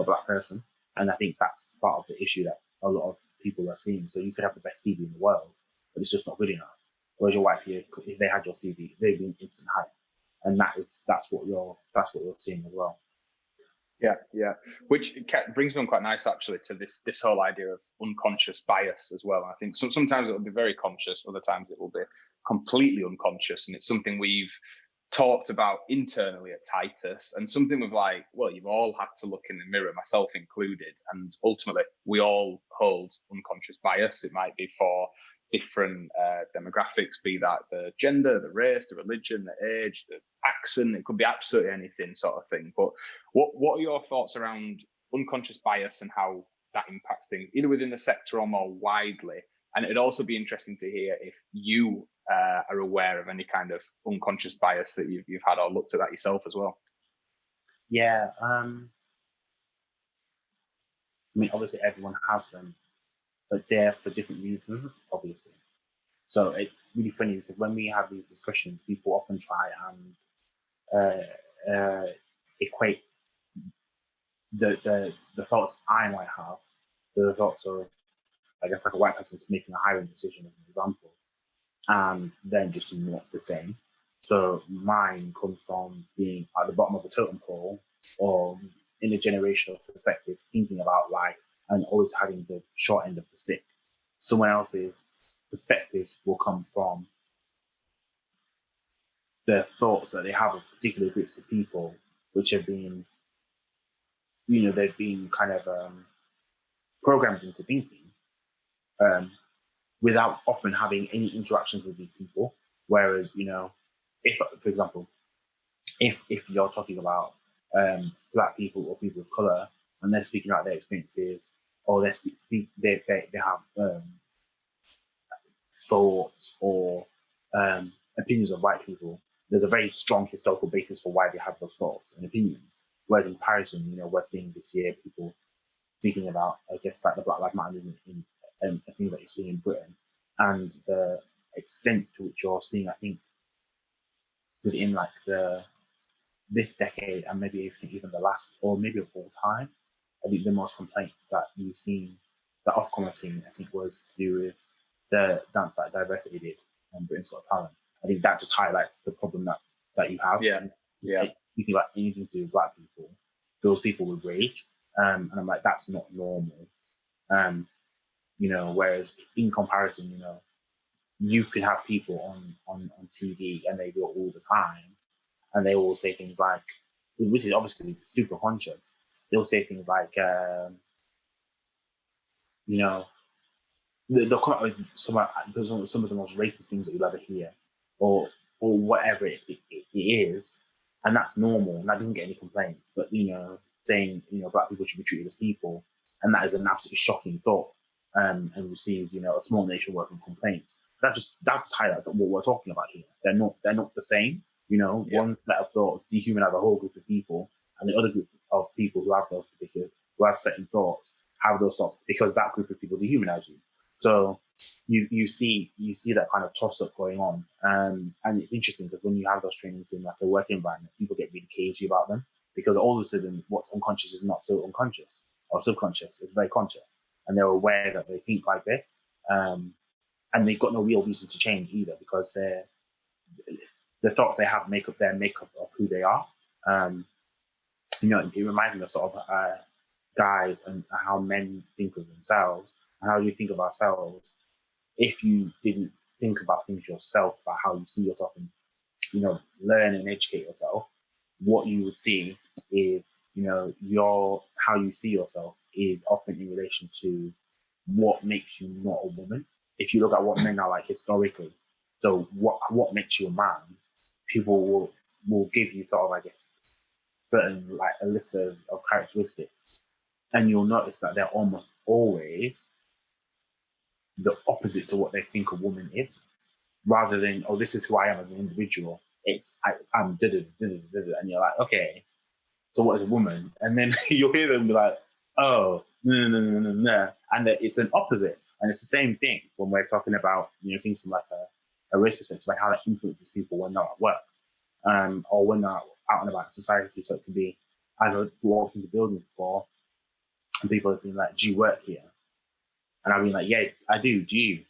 a Black person, and I think that's part of the issue that a lot of people are seeing. So you could have the best CV in the world, but it's just not good enough. Whereas your white peer, if they had your CV, they'd be an instant hire, and that's what you're seeing as well. Yeah. Which brings me on quite nice actually to this whole idea of unconscious bias as well. I think sometimes it will be very conscious, other times it will be completely unconscious, and it's something we've talked about internally at Titus, and something with you've all had to look in the mirror, myself included, and ultimately we all hold unconscious bias. It might be for different demographics, be that the gender, the race, the religion, the age, the accent, it could be absolutely anything sort of thing. But what are your thoughts around unconscious bias and how that impacts things, either within the sector or more widely? And it'd also be interesting to hear if you are aware of any kind of unconscious bias that you've had, or looked at that yourself as well. Yeah, obviously everyone has them, but they're for different reasons, obviously. So it's really funny because when we have these discussions, people often try and equate the thoughts I might have, the thoughts of, I guess, like a white person making a hiring decision, as an example, and then just not the same. So mine comes from being at the bottom of the totem pole, or in a generational perspective, thinking about life and always having the short end of the stick. Someone else's perspectives will come from the thoughts that they have of particular groups of people, which have been, they've been kind of programmed into thinking without often having any interactions with these people. Whereas, if, for example, if you're talking about Black people or people of color, and they're speaking about their experiences, or they have thoughts or opinions of white people, there's a very strong historical basis for why they have those thoughts and opinions. Whereas in comparison, we're seeing this year people speaking about, I guess, like the Black Lives Matter movement in things that you're seeing in Britain, and the extent to which you're seeing, I think, within like this decade, and maybe even the last, or maybe of all time, I think the most complaints that you've seen, that Ofcom have seen, I think, was to do with the dance that Diversity did on Britain's Got Talent. I think that just highlights the problem that you have. Yeah. You think about anything to do with Black people, those people with rage, and I'm like, that's not normal. Whereas in comparison, you could have people on TV and they do it all the time, and they all say things like, which is obviously super conscious. They'll say things like, they'll come up with some of the most racist things that you'll ever hear, or whatever it is, and that's normal, and that doesn't get any complaints. But saying Black people should be treated as people, and that is an absolutely shocking thought, and receives a small nation worth of complaints. That just highlights what we're talking about here. They're not the same. One set of thoughts dehumanize a whole group of people, and the other group of people who have certain thoughts have those thoughts because that group of people dehumanize you. So you see that kind of toss up going on, and it's interesting because when you have those trainings in like a work environment, people get really cagey about them because all of a sudden what's unconscious is not so unconscious or subconscious; it's very conscious, and they're aware that they think like this, and they've got no real reason to change either because the thoughts they have make up their makeup of who they are. You know, it reminds me of sort of guys and how men think of themselves and how you think of ourselves. If you didn't think about things yourself, about how you see yourself and, you know, learn and educate yourself, what you would see is, you know, how you see yourself is often in relation to what makes you not a woman. If you look at what men are like historically, so what makes you a man, people will give you sort of, I guess, certain, like, a list of characteristics, and you'll notice that they're almost always the opposite to what they think a woman is, rather than, oh, this is who I am as an individual. It's I'm and you're like, okay, so what is a woman? And then you'll hear them be like, oh, no, and it's an opposite. And it's the same thing when we're talking about, you know, things from like a race perspective, like how that influences people when they're at work, or when they're out and about in society. So it could be either walk into the building before and people have been like, do you work here? And I've been like, yeah, I do. Do you?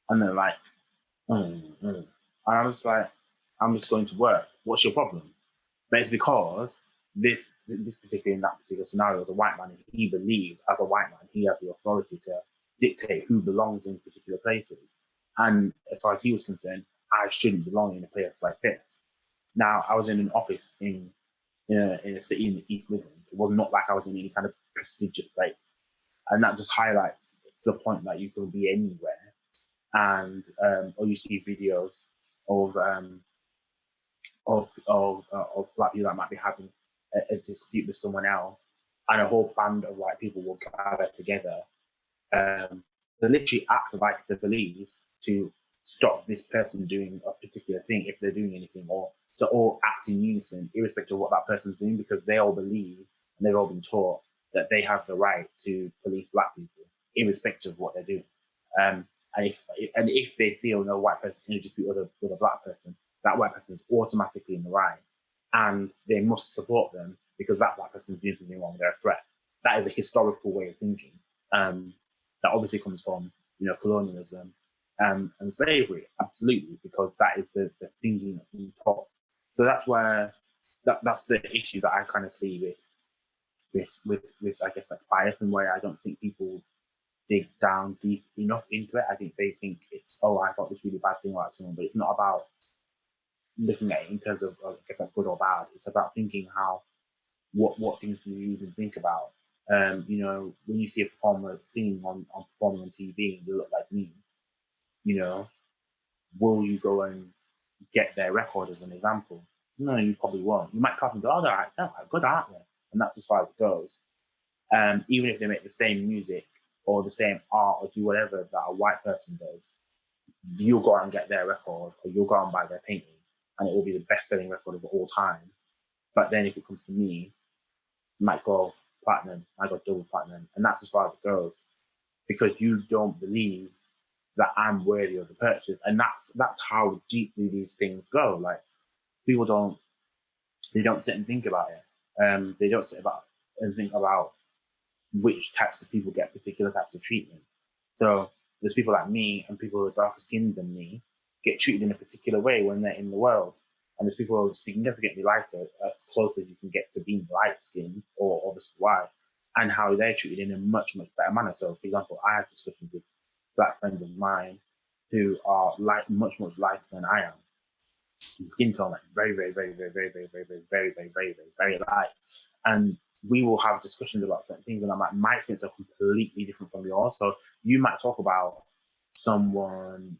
And they're like, And I was like, I'm just going to work. What's your problem? But it's because this particular, in that particular scenario, as a white man, he believed as a white man, he has the authority to dictate who belongs in particular places. And as far as he was concerned, I shouldn't belong in a place like this. Now, I was in an office in a city in the East Midlands. It was not like I was in any kind of prestigious place. And that just highlights the point that you can be anywhere. And or you see videos of black people that might be having a dispute with someone else, and a whole band of white people will gather together. They literally act like the police to stop this person doing a particular thing if they're doing anything, or to all act in unison, irrespective of what that person's doing, because they all believe and they've all been taught that they have the right to police black people, irrespective of what they're doing. And if they see another white person in a dispute with a black person, that white person is automatically in the right, and they must support them because that black person is doing something wrong. They're a threat. That is a historical way of thinking that obviously comes from, you know, colonialism and slavery, absolutely, because that is the thinking that we taught. So that's where that's the issue that I kind of see with I guess like bias, and where I don't think people dig down deep enough into it. I think they think it's, oh, I thought this really bad thing about someone, but it's not about looking at it in terms of, I guess, like good or bad. It's about thinking what things do you even think about. You know, when you see a performer singing performing on TV and they look like me, you know, will you go and get their record as an example? No, you probably won't. You might clap and go, oh, they're good, aren't they? And that's as far as it goes. Even if they make the same music or the same art or do whatever that a white person does, you'll go out and get their record, or you'll go out and buy their painting, and it will be the best-selling record of all time. But then if it comes to me, it might go platinum, I got double platinum, and that's as far as it goes, because you don't believe that I'm worthy of the purchase. And that's how deeply these things go. Like, people don't sit and think about it. They don't sit and think about which types of people get particular types of treatment. So there's people like me and people who are darker skinned than me get treated in a particular way when they're in the world. And there's people who are significantly lighter, as close as you can get to being light skinned or obviously white, and how they're treated in a much, much better manner. So, for example, I have discussions with black friends of mine who are much, much lighter than I am. Skin tone, like very, very, very, very, very, very, very, very, very, very, very, very light. And we will have discussions about certain things, and I'm like, my experience are completely different from yours. So you might talk about someone,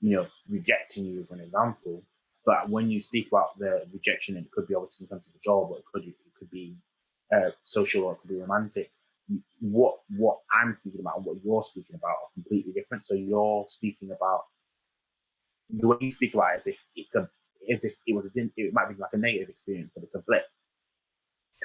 you know, rejecting you, for an example, but when you speak about the rejection, it could be obviously in terms of the job, or it could be social, or it could be romantic. What I'm speaking about and what you're speaking about are completely different. So you're speaking about, the way you speak about it, it might be like a negative experience, but it's a blip.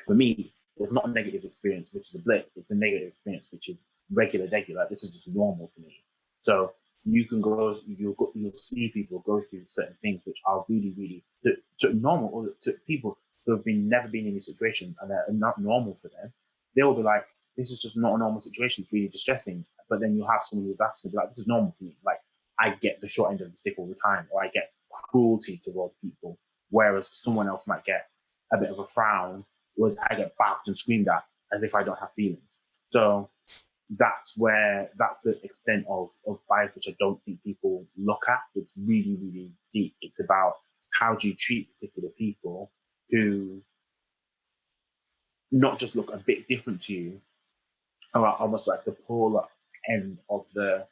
For me, it's not a negative experience, which is a blip. It's a negative experience, which is regular. This is just normal for me. So you can you'll see people go through certain things which are really, really to normal, or to people who have never been in this situation and are not normal for them. They will be like, this is just not a normal situation. It's really distressing. But then you have someone who's actually be like, this is normal for me. Like, I get the short end of the stick all the time, or I get cruelty towards people, whereas someone else might get a bit of a frown, whereas I get backed and screamed at as if I don't have feelings. So that's the extent of bias, which I don't think people look at. It's really, really deep. It's about how do you treat particular people who not just look a bit different to you, or almost like the polar end of the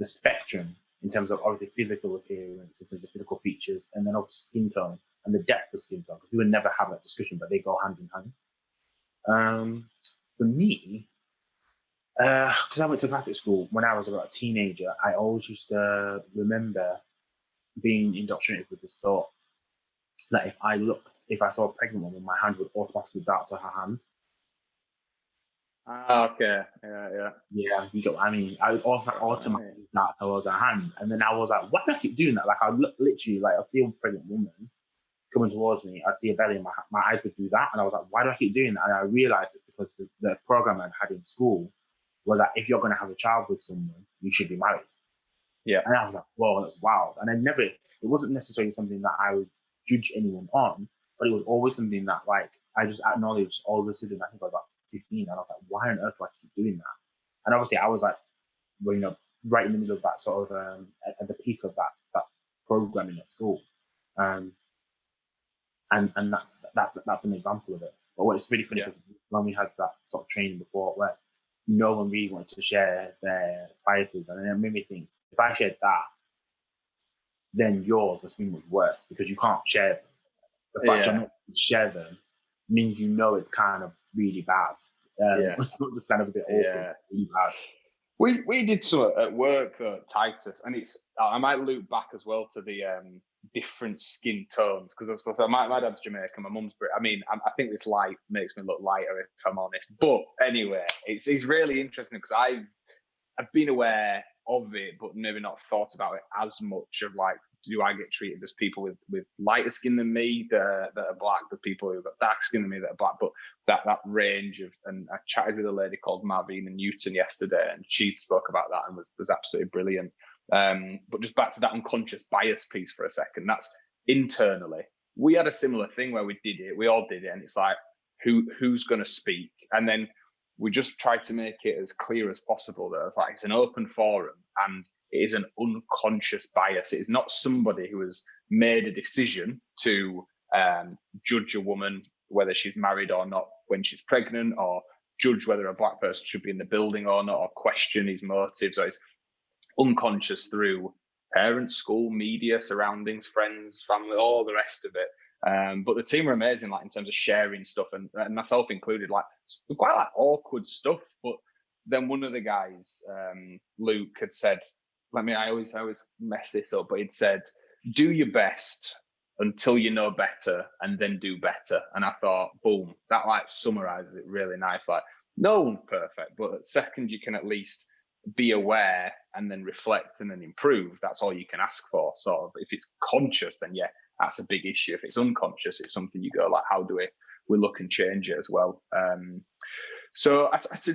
spectrum in terms of obviously physical appearance, in terms of physical features, and then obviously skin tone and the depth of skin tone, because we would never have that discussion, but they go hand in hand. For me, because I went to Catholic school when I was about a teenager, I always used to remember being indoctrinated with this thought that if I saw a pregnant woman, my hand would automatically dart to her hand. Okay. Yeah. Yeah, you get what I mean. I would automatically dart towards her hand. And then I was like, why do I keep doing that? Like, I'd literally, like, I'd see a pregnant woman coming towards me, I'd see a belly, and my eyes would do that. And I was like, why do I keep doing that? And I realized it's because the program I'd had in school was that if you're going to have a child with someone, you should be married. Yeah. And I was like, whoa, that's wild. And it wasn't necessarily something that I would judge anyone on, but it was always something that, like, I just acknowledged all of a sudden. I think I was about 15, and I was like, why on earth do I keep doing that? And obviously I was like, well, right in the middle of that sort of, at the peak of that programming at school. And that's an example of it. But what's really funny, because when we had that sort of training before, where no one really wanted to share their biases, and it made me think, if I shared that, then yours must be much worse, because you can't share them. The fact you're not going to share them means it's kind of really bad. It's not just kind of a bit awkward, really bad. We did some at work though, at Titus, and I might loop back as well to the different skin tones, because my dad's Jamaican, my mum's Brit. I mean, I think this light makes me look lighter, if I'm honest. But anyway, it's really interesting, because I've been aware of it, but maybe not thought about it as much. Of like, do I get treated as people with lighter skin than me that are black, the people who've got dark skin than me that are black? But that range of, and I chatted with a lady called Marvina Newton yesterday, and she spoke about that and was absolutely brilliant. But just back to that unconscious bias piece for a second, that's internally. We had a similar thing where we all did it, and it's like, who's going to speak? And then we just tried to make it as clear as possible that it's like, it's an open forum, and it is an unconscious bias. It is not somebody who has made a decision to judge a woman, whether she's married or not, when she's pregnant, or judge whether a black person should be in the building or not, or question his motives. So it's unconscious through parents, school, media, surroundings, friends, family, all the rest of it. But the team are amazing, like in terms of sharing stuff, and myself included, like quite like awkward stuff. But then one of the guys, Luke, had said, I always mess this up, but he'd said, do your best until you know better, and then do better. And I thought, boom, that like summarizes it really nice. Like, no one's perfect, but at second you can at least be aware and then reflect and then improve. That's all you can ask for. Sort of, if it's conscious, then that's a big issue. If it's unconscious, it's something you go like, how do we look and change it as well? So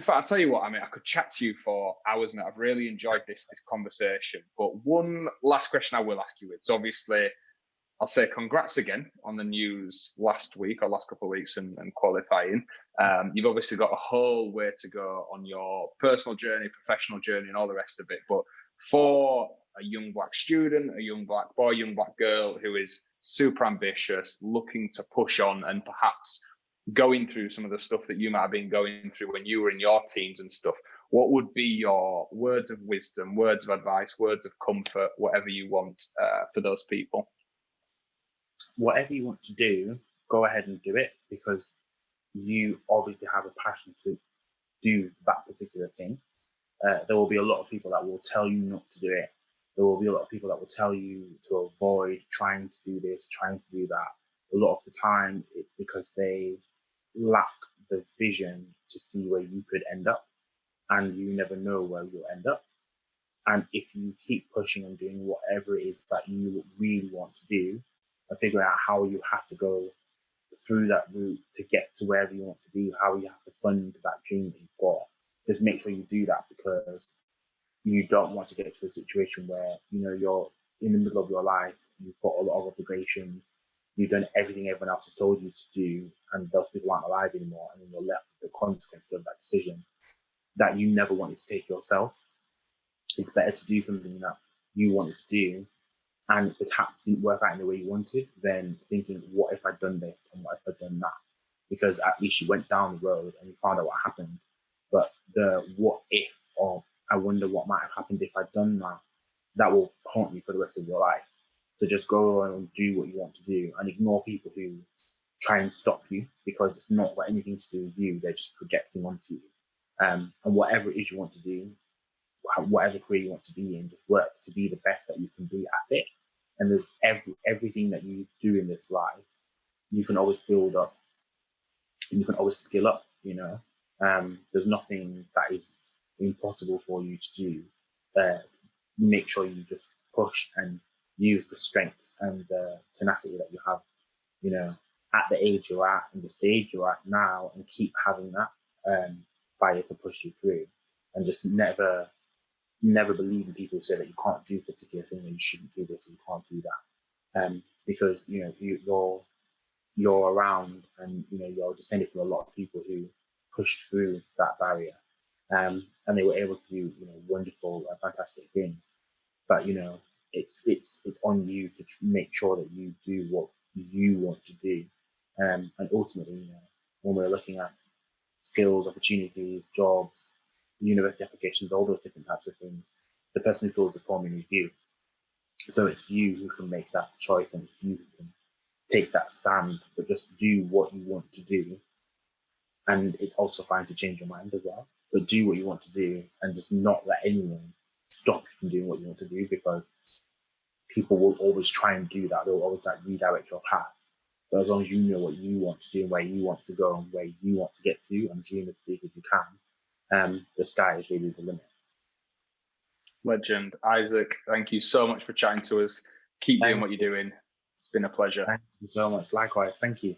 I'll tell you what, I mean, I could chat to you for hours, mate. I've really enjoyed this conversation. But one last question I will ask you is, obviously, I'll say congrats again on the news last week or last couple of weeks and qualifying. You've obviously got a whole way to go on your personal journey, professional journey, and all the rest of it. But for a young black student, a young black boy, young black girl who is super ambitious, looking to push on, and perhaps going through some of the stuff that you might have been going through when you were in your teens and stuff, what would be your words of wisdom, words of advice, words of comfort, whatever you want for those people? Whatever you want to do, go ahead and do it, because you obviously have a passion to do that particular thing. There will be a lot of people that will tell you not to do it. There will be a lot of people that will tell you to avoid trying to do this, trying to do that. A lot of the time, it's because they lack the vision to see where you could end up, and you never know where you'll end up. And if you keep pushing and doing whatever it is that you really want to do, and figuring out how you have to go through that route to get to wherever you want to be, how you have to fund that dream that you've got, just make sure you do that, because you don't want to get to a situation where, you know, you're in the middle of your life, you've got a lot of obligations, you've done everything everyone else has told you to do, and those people aren't alive anymore, and then you're left with the consequences of that decision that you never wanted to take yourself. It's better to do something that you wanted to do and it didn't work out in the way you wanted than thinking, what if I'd done this and what if I'd done that? Because at least you went down the road and you found out what happened. But the what if, or I wonder what might have happened if I'd done that, that will haunt you for the rest of your life. So just go and do what you want to do and ignore people who try and stop you, because it's not got anything to do with you. They're just projecting onto you. And whatever it is you want to do, whatever career you want to be in, just work to be the best that you can be at it. And there's everything that you do in this life, you can always build up, and you can always skill up, you know. There's nothing that is impossible for you to do. Make sure you just push and use the strength and the tenacity that you have, you know, at the age you're at and the stage you're at now, and keep having that fire to push you through. And just never believe in people who say that you can't do a particular thing, and you shouldn't do this, and you can't do that. Because, you know, you're around, and, you know, you're descended from a lot of people who pushed through that barrier, and they were able to do, you know, wonderful and fantastic things. But, you know, it's on you to make sure that you do what you want to do. And ultimately, you know, when we're looking at skills, opportunities, jobs, university applications, all those different types of things, the person who fills the form in is you. So it's you who can make that choice, and you who can take that stand, but just do what you want to do. And it's also fine to change your mind as well, but do what you want to do, and just not let anyone stop you from doing what you want to do, because people will always try and do that. They'll always like redirect your path. But as long as you know what you want to do, and where you want to go, and where you want to get to, and dream as big as you can, the sky is really the limit. Legend. Isaac, thank you so much for chatting to us. Keep doing what you're doing. It's been a pleasure. Thank you so much. Likewise. Thank you.